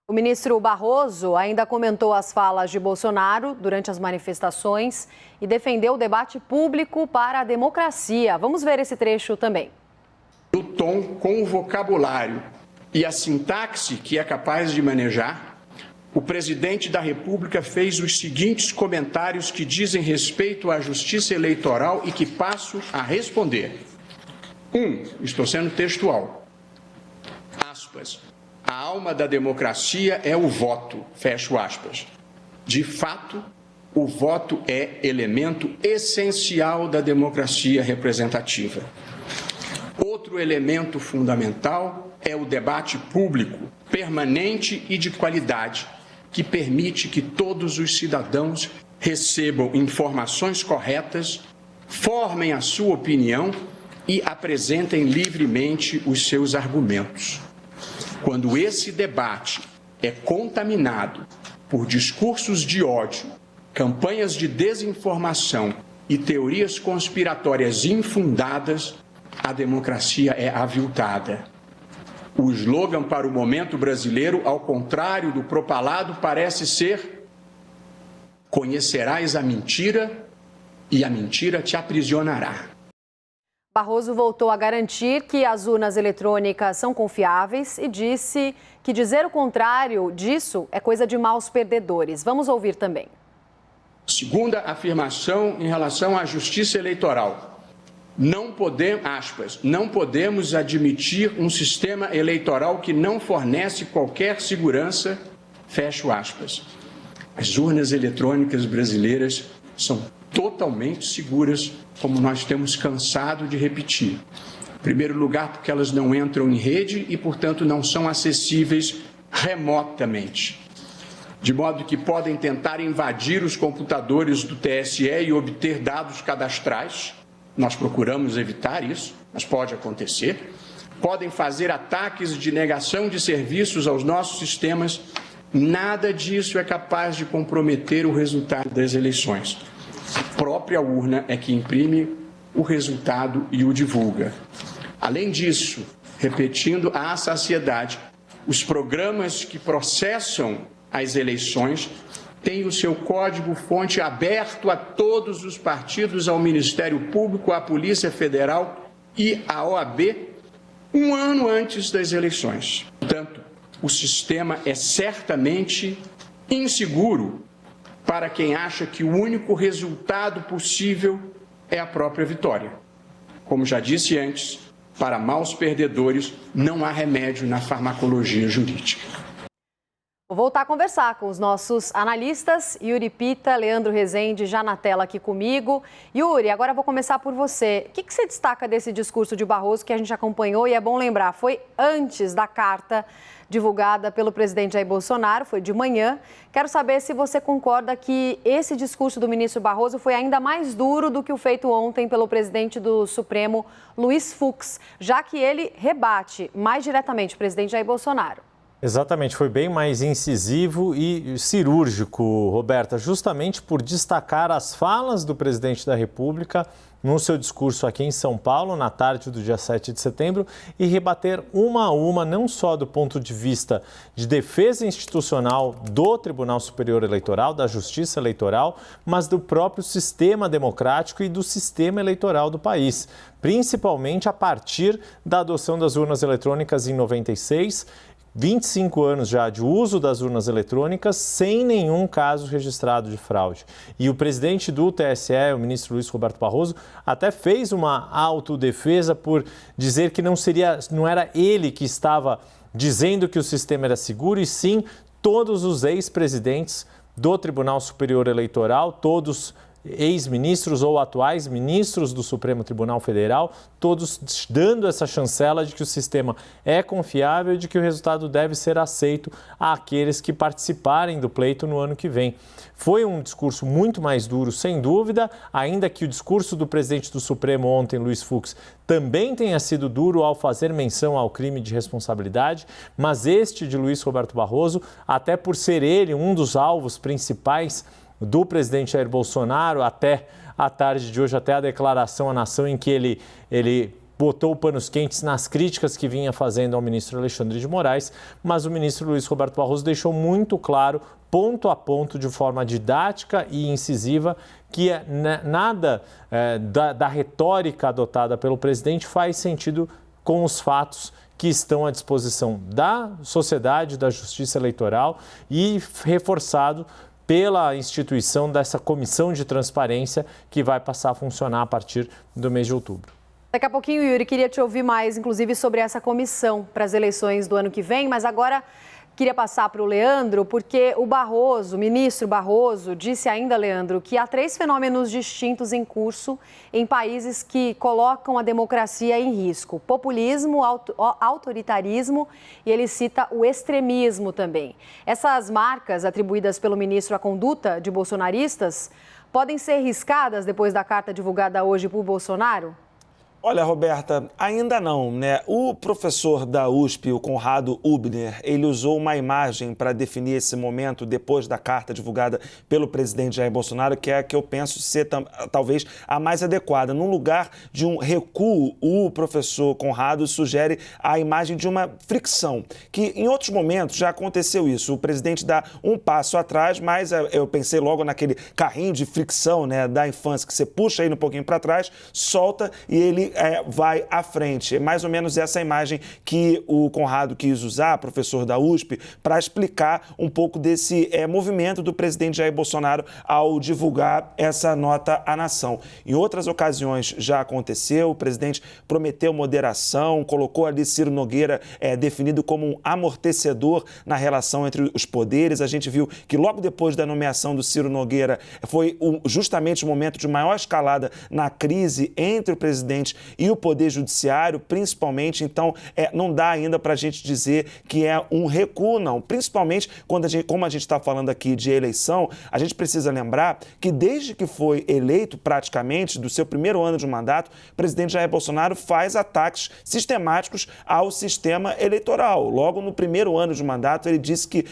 O ministro Barroso ainda comentou as falas de Bolsonaro durante as manifestações e defendeu o debate público para a democracia. Vamos ver esse trecho também. O tom com o vocabulário e a sintaxe que é capaz de manejar, o presidente da República fez os seguintes comentários que dizem respeito à justiça eleitoral e que passo a responder. Estou sendo textual. Aspas. A alma da democracia é o voto, fecho aspas. De fato, o voto é elemento essencial da democracia representativa. Outro elemento fundamental é o debate público, permanente e de qualidade, que permite que todos os cidadãos recebam informações corretas, formem a sua opinião e apresentem livremente os seus argumentos. Quando esse debate é contaminado por discursos de ódio, campanhas de desinformação e teorias conspiratórias infundadas, a democracia é aviltada. O slogan para o momento brasileiro, ao contrário do propalado, parece ser: conhecerás a mentira e a mentira te aprisionará. Barroso voltou a garantir que as urnas eletrônicas são confiáveis e disse que dizer o contrário disso é coisa de maus perdedores. Vamos ouvir também. Segunda afirmação em relação à justiça eleitoral. Não podemos admitir um sistema eleitoral que não fornece qualquer segurança, fecho aspas. As urnas eletrônicas brasileiras são totalmente seguras, como nós temos cansado de repetir. Em primeiro lugar, porque elas não entram em rede e, portanto, não são acessíveis remotamente. De modo que podem tentar invadir os computadores do TSE e obter dados cadastrais. Nós procuramos evitar isso, mas pode acontecer. Podem fazer ataques de negação de serviços aos nossos sistemas. Nada disso é capaz de comprometer o resultado das eleições. A própria urna é que imprime o resultado e o divulga. Além disso, repetindo à saciedade, os programas que processam as eleições têm o seu código-fonte aberto a todos os partidos, ao Ministério Público, à Polícia Federal e à OAB, um ano antes das eleições. Portanto, o sistema é certamente inseguro para quem acha que o único resultado possível é a própria vitória. Como já disse antes, para maus perdedores não há remédio na farmacologia jurídica. Vou voltar a conversar com os nossos analistas, Yuri Pita, Leandro Rezende, já na tela aqui comigo. Yuri, agora vou começar por você. O que você destaca desse discurso de Barroso que a gente acompanhou? E é bom lembrar, foi antes da carta divulgada pelo presidente Jair Bolsonaro, foi de manhã. Quero saber se você concorda que esse discurso do ministro Barroso foi ainda mais duro do que o feito ontem pelo presidente do Supremo, Luiz Fux, já que ele rebate mais diretamente o presidente Jair Bolsonaro. Exatamente, foi bem mais incisivo e cirúrgico, Roberta, justamente por destacar as falas do presidente da República no seu discurso aqui em São Paulo, na tarde do dia 7 de setembro, e rebater uma a uma, não só do ponto de vista de defesa institucional do Tribunal Superior Eleitoral, da Justiça Eleitoral, mas do próprio sistema democrático e do sistema eleitoral do país, principalmente a partir da adoção das urnas eletrônicas em 96, 25 anos já de uso das urnas eletrônicas sem nenhum caso registrado de fraude. E o presidente do TSE, o ministro Luiz Roberto Barroso, até fez uma autodefesa por dizer que não era ele que estava dizendo que o sistema era seguro, e sim todos os ex-presidentes do Tribunal Superior Eleitoral, todos ex-ministros ou atuais ministros do Supremo Tribunal Federal, todos dando essa chancela de que o sistema é confiável e de que o resultado deve ser aceito àqueles que participarem do pleito no ano que vem. Foi um discurso muito mais duro, sem dúvida, ainda que o discurso do presidente do Supremo ontem, Luiz Fux, também tenha sido duro ao fazer menção ao crime de responsabilidade, mas este de Luiz Roberto Barroso, até por ser ele um dos alvos principais do presidente Jair Bolsonaro, até a tarde de hoje, até a declaração à nação em que ele botou panos quentes nas críticas que vinha fazendo ao ministro Alexandre de Moraes, mas o ministro Luiz Roberto Barroso deixou muito claro, ponto a ponto, de forma didática e incisiva, que nada da retórica adotada pelo presidente faz sentido com os fatos que estão à disposição da sociedade, da justiça eleitoral e reforçado pela instituição dessa comissão de transparência que vai passar a funcionar a partir do mês de outubro. Daqui a pouquinho, Yuri, queria te ouvir mais, inclusive, sobre essa comissão para as eleições do ano que vem, mas agora queria passar para o Leandro, porque o ministro Barroso, disse ainda, Leandro, que há 3 fenômenos distintos em curso em países que colocam a democracia em risco: populismo, autoritarismo e ele cita o extremismo também. Essas marcas atribuídas pelo ministro à conduta de bolsonaristas podem ser riscadas depois da carta divulgada hoje por Bolsonaro? Olha, Roberta, ainda não, né? O professor da USP, o Conrado Hübner, ele usou uma imagem para definir esse momento depois da carta divulgada pelo presidente Jair Bolsonaro, que é a que eu penso ser talvez a mais adequada. Num lugar de um recuo, o professor Conrado sugere a imagem de uma fricção, que em outros momentos já aconteceu isso. O presidente dá um passo atrás, mas eu pensei logo naquele carrinho de fricção, né, da infância, que você puxa ele um pouquinho para trás, solta e ele vai à frente. É mais ou menos essa imagem que o Conrado quis usar, professor da USP, para explicar um pouco desse movimento do presidente Jair Bolsonaro ao divulgar essa nota à nação. Em outras ocasiões já aconteceu, o presidente prometeu moderação, colocou ali Ciro Nogueira definido como um amortecedor na relação entre os poderes. A gente viu que logo depois da nomeação do Ciro Nogueira foi justamente o momento de maior escalada na crise entre o presidente e o Poder Judiciário, principalmente. Então, não dá ainda para a gente dizer que é um recuo, não. Principalmente como a gente está falando aqui de eleição, a gente precisa lembrar que desde que foi eleito, praticamente, do seu primeiro ano de mandato, o presidente Jair Bolsonaro faz ataques sistemáticos ao sistema eleitoral. Logo no primeiro ano de mandato, ele disse que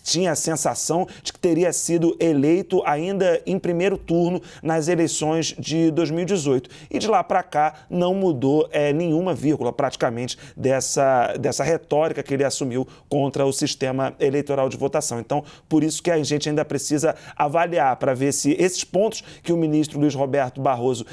tinha a sensação de que teria sido eleito ainda em primeiro turno nas eleições de 2018. E de lá para cá, não mudou nenhuma vírgula, praticamente, dessa retórica que ele assumiu contra o sistema eleitoral de votação. Então, por isso que a gente ainda precisa avaliar para ver se esses pontos que o ministro Luiz Roberto Barroso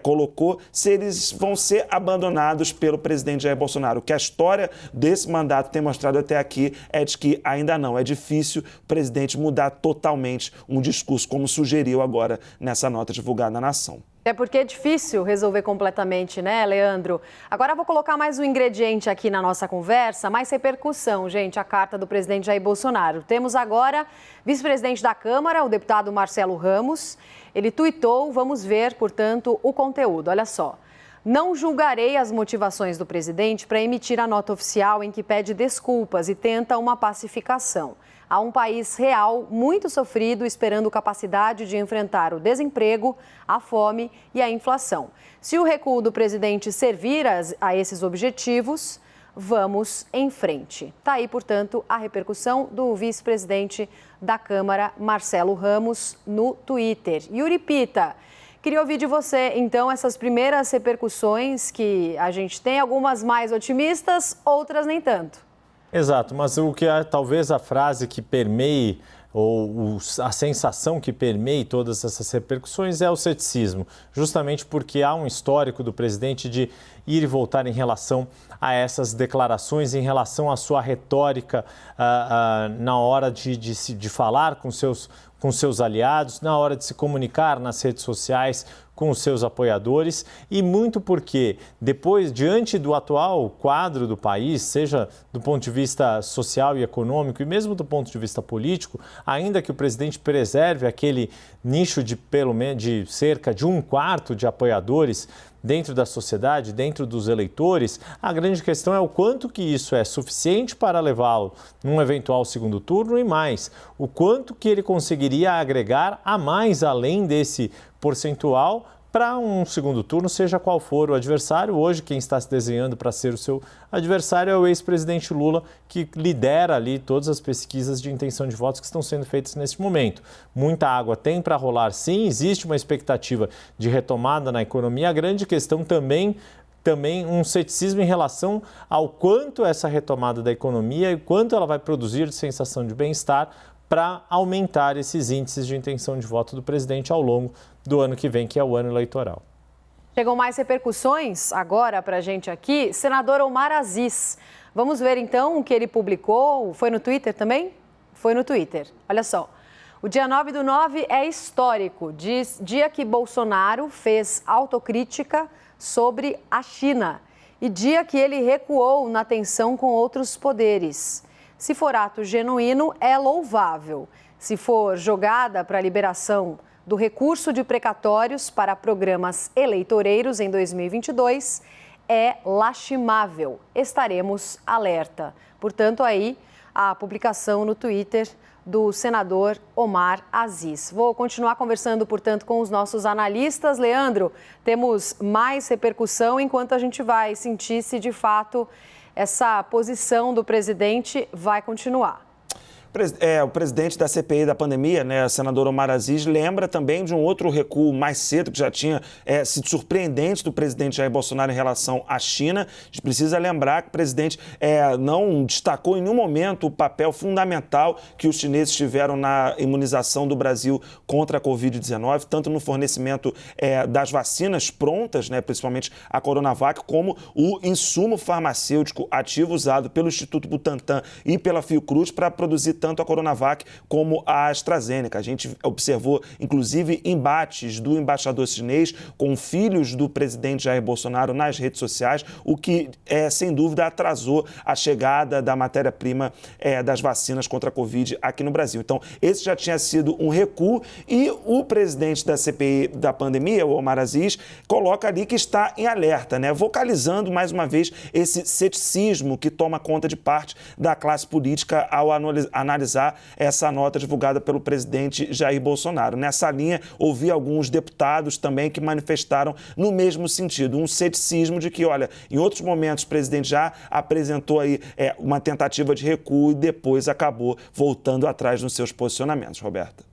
colocou, se eles vão ser abandonados pelo presidente Jair Bolsonaro. O que a história desse mandato tem mostrado até aqui é de que ainda não. É difícil o presidente mudar totalmente um discurso, como sugeriu agora nessa nota divulgada à nação. É porque é difícil resolver completamente, né, Leandro? Agora eu vou colocar mais um ingrediente aqui na nossa conversa, mais repercussão, gente, a carta do presidente Jair Bolsonaro. Temos agora vice-presidente da Câmara, o deputado Marcelo Ramos. Ele tuitou, vamos ver, portanto, o conteúdo. Olha só. Não julgarei as motivações do presidente para emitir a nota oficial em que pede desculpas e tenta uma pacificação. Há um país real muito sofrido esperando capacidade de enfrentar o desemprego, a fome e a inflação. Se o recuo do presidente servir a esses objetivos, vamos em frente. Está aí, portanto, a repercussão do vice-presidente da Câmara, Marcelo Ramos, no Twitter. Yuri Pita, queria ouvir de você, então, essas primeiras repercussões que a gente tem, algumas mais otimistas, outras nem tanto. Exato, mas o que talvez a frase que permeie ou a sensação que permeie todas essas repercussões é o ceticismo, justamente porque há um histórico do presidente de ir e voltar em relação a essas declarações, em relação à sua retórica na hora de falar com seus aliados, na hora de se comunicar nas redes sociais com os seus apoiadores, e muito porque diante do atual quadro do país, seja do ponto de vista social e econômico e mesmo do ponto de vista político, ainda que o presidente preserve aquele nicho de cerca de 1/4 de apoiadores dentro da sociedade, dentro dos eleitores, a grande questão é o quanto que isso é suficiente para levá-lo num eventual segundo turno e mais, o quanto que ele conseguiria agregar a mais além desse percentual para um segundo turno, seja qual for o adversário. Hoje, quem está se desenhando para ser o seu adversário é o ex-presidente Lula, que lidera ali todas as pesquisas de intenção de votos que estão sendo feitas neste momento. Muita água tem para rolar, sim, existe uma expectativa de retomada na economia. A grande questão também também um ceticismo em relação ao quanto essa retomada da economia e quanto ela vai produzir de sensação de bem-estar para aumentar esses índices de intenção de voto do presidente ao longo do ano que vem, que é o ano eleitoral. Chegam mais repercussões agora para a gente aqui. Senador Omar Aziz. Vamos ver então o que ele publicou. Foi no Twitter também? Foi no Twitter. Olha só. O dia 9/9 é histórico. Dia que Bolsonaro fez autocrítica sobre a China. E dia que ele recuou na tensão com outros poderes. Se for ato genuíno, é louvável. Se for jogada para a liberação do recurso de precatórios para programas eleitoreiros em 2022, é lastimável. Estaremos alerta. Portanto, aí a publicação no Twitter do senador Omar Aziz. Vou continuar conversando, portanto, com os nossos analistas. Leandro, temos mais repercussão enquanto a gente vai sentir se, de fato, essa posição do presidente vai continuar. O presidente da CPI da pandemia, né, o senador Omar Aziz, lembra também de um outro recuo mais cedo que já tinha sido surpreendente do presidente Jair Bolsonaro em relação à China. A gente precisa lembrar que o presidente não destacou em nenhum momento o papel fundamental que os chineses tiveram na imunização do Brasil contra a Covid-19, tanto no fornecimento das vacinas prontas, né, principalmente a Coronavac, como o insumo farmacêutico ativo usado pelo Instituto Butantan e pela Fiocruz para produzir tanto a Coronavac como a AstraZeneca. A gente observou, inclusive, embates do embaixador chinês com filhos do presidente Jair Bolsonaro nas redes sociais, o que, sem dúvida, atrasou a chegada da matéria-prima das vacinas contra a Covid aqui no Brasil. Então, esse já tinha sido um recuo e o presidente da CPI da pandemia, o Omar Aziz, coloca ali que está em alerta, né? Vocalizando, mais uma vez, esse ceticismo que toma conta de parte da classe política ao analisar essa nota divulgada pelo presidente Jair Bolsonaro. Nessa linha, ouvi alguns deputados também que manifestaram no mesmo sentido, um ceticismo de que, olha, em outros momentos o presidente já apresentou aí uma tentativa de recuo e depois acabou voltando atrás nos seus posicionamentos. Roberta.